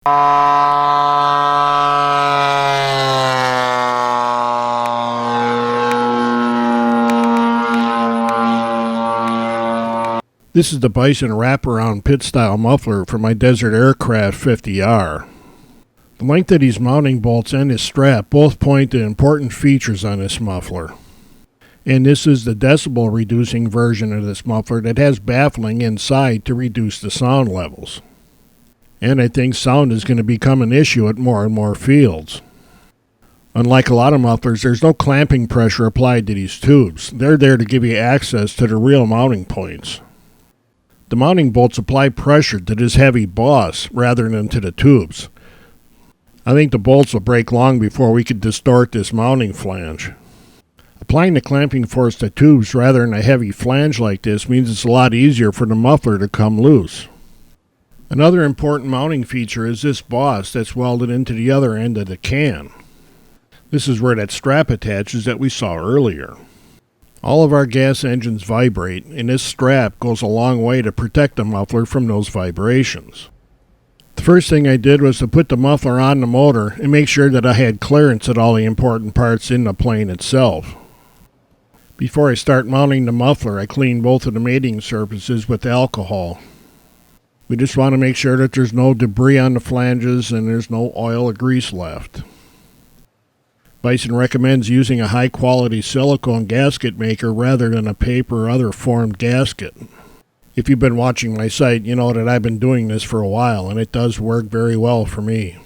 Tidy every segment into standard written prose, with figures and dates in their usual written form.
This is the Bisson wraparound pit-style muffler for my Desert Aircraft 50R. The length of these mounting bolts and this strap both point to important features on this muffler. And this is the decibel reducing version of this muffler that has baffling inside to reduce the sound levels. And I think sound is going to become an issue at more and more fields. Unlike a lot of mufflers, there's no clamping pressure applied to these tubes. They're there to give you access to the real mounting points. The mounting bolts apply pressure to this heavy boss rather than to the tubes. I think the bolts will break long before we could distort this mounting flange. Applying the clamping force to tubes rather than a heavy flange like this means it's a lot easier for the muffler to come loose. Another important mounting feature is this boss that's welded into the other end of the can. This is where that strap attaches that we saw earlier. All of our gas engines vibrate, and this strap goes a long way to protect the muffler from those vibrations. The first thing I did was to put the muffler on the motor and make sure that I had clearance at all the important parts in the plane itself. Before I start mounting the muffler, I clean both of the mating surfaces with alcohol. We just want to make sure that there's no debris on the flanges and there's no oil or grease left. Bisson recommends using a high-quality silicone gasket maker rather than a paper or other formed gasket. If you've been watching my site, you know that I've been doing this for a while, and it does work very well for me.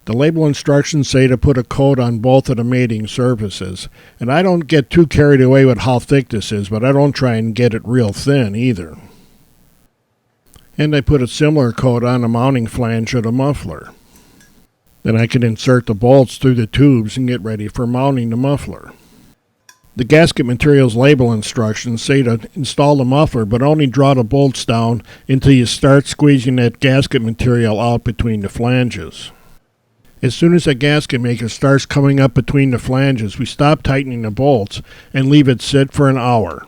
The label instructions say to put a coat on both of the mating surfaces, and I don't get too carried away with how thick this is, but I don't try and get it real thin either. And I put a similar coat on the mounting flange of the muffler. Then I can insert the bolts through the tubes and get ready for mounting the muffler. The gasket materials label instructions say to install the muffler, but only draw the bolts down until you start squeezing that gasket material out between the flanges. As soon as the gasket maker starts coming up between the flanges, we stop tightening the bolts and leave it sit for an hour.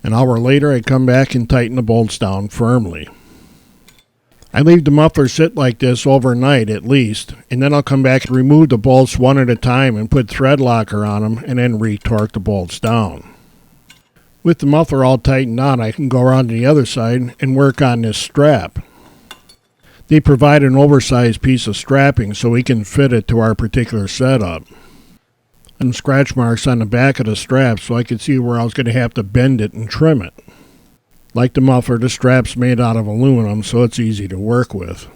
An hour later, I come back and tighten the bolts down firmly. I leave the muffler sit like this overnight at least, and then I'll come back and remove the bolts one at a time and put thread locker on them and then re-torque the bolts down. With the muffler all tightened on, I can go around to the other side and work on this strap. They provide an oversized piece of strapping so we can fit it to our particular setup. And scratch marks on the back of the strap so I could see where I was going to have to bend it and trim it. Like the muffler, the strap's made out of aluminum, so it's easy to work with.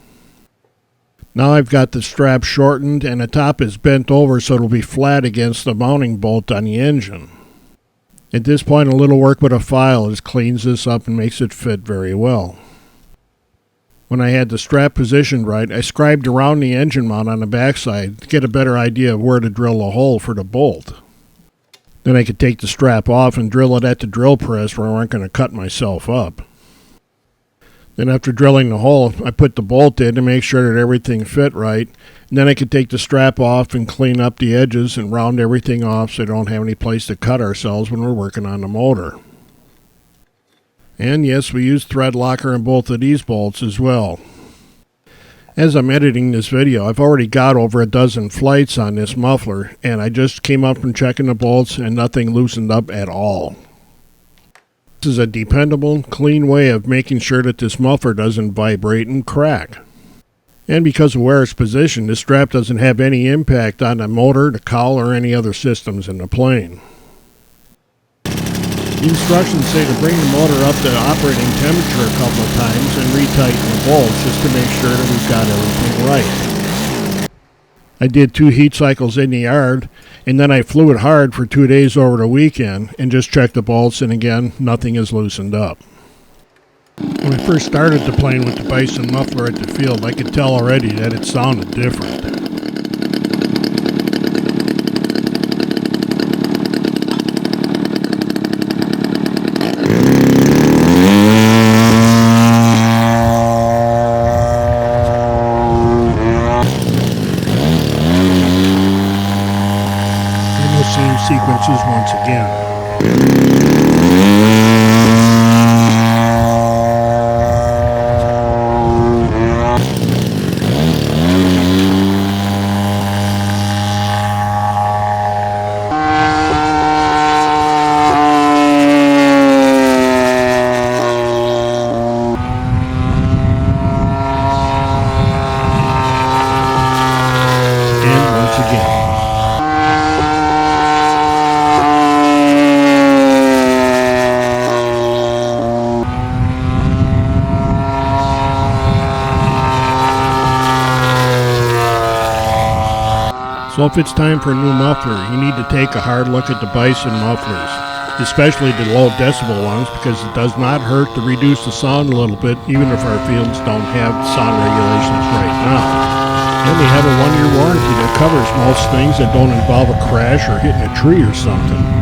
Now I've got the strap shortened and the top is bent over so it'll be flat against the mounting bolt on the engine. At this point, a little work with a file just cleans this up and makes it fit very well. When I had the strap positioned right, I scribed around the engine mount on the backside to get a better idea of where to drill a hole for the bolt. Then I could take the strap off and drill it at the drill press where I weren't going to cut myself up. Then after drilling the hole, I put the bolt in to make sure that everything fit right. And then I could take the strap off and clean up the edges and round everything off so I don't have any place to cut ourselves when we're working on the motor. And yes, we use thread locker in both of these bolts as well. As I'm editing this video, I've already got over a dozen flights on this muffler, and I just came up from checking the bolts and nothing loosened up at all. This is a dependable, clean way of making sure that this muffler doesn't vibrate and crack. And because of where it's positioned, this strap doesn't have any impact on the motor, the cowl, or any other systems in the plane. The instructions say to bring the motor up to operating temperature a couple of times and retighten the bolts just to make sure that we've got everything right. I did 2 heat cycles in the yard, and then I flew it hard for 2 days over the weekend and just checked the bolts, and again, nothing is loosened up. When I first started the plane with the Bisson muffler at the field, I could tell already that it sounded different. Sequences once again. So if it's time for a new muffler, you need to take a hard look at the Bisson mufflers, especially the low decibel ones, because it does not hurt to reduce the sound a little bit, even if our fields don't have sound regulations right now. And they have a 1-year warranty that covers most things that don't involve a crash or hitting a tree or something.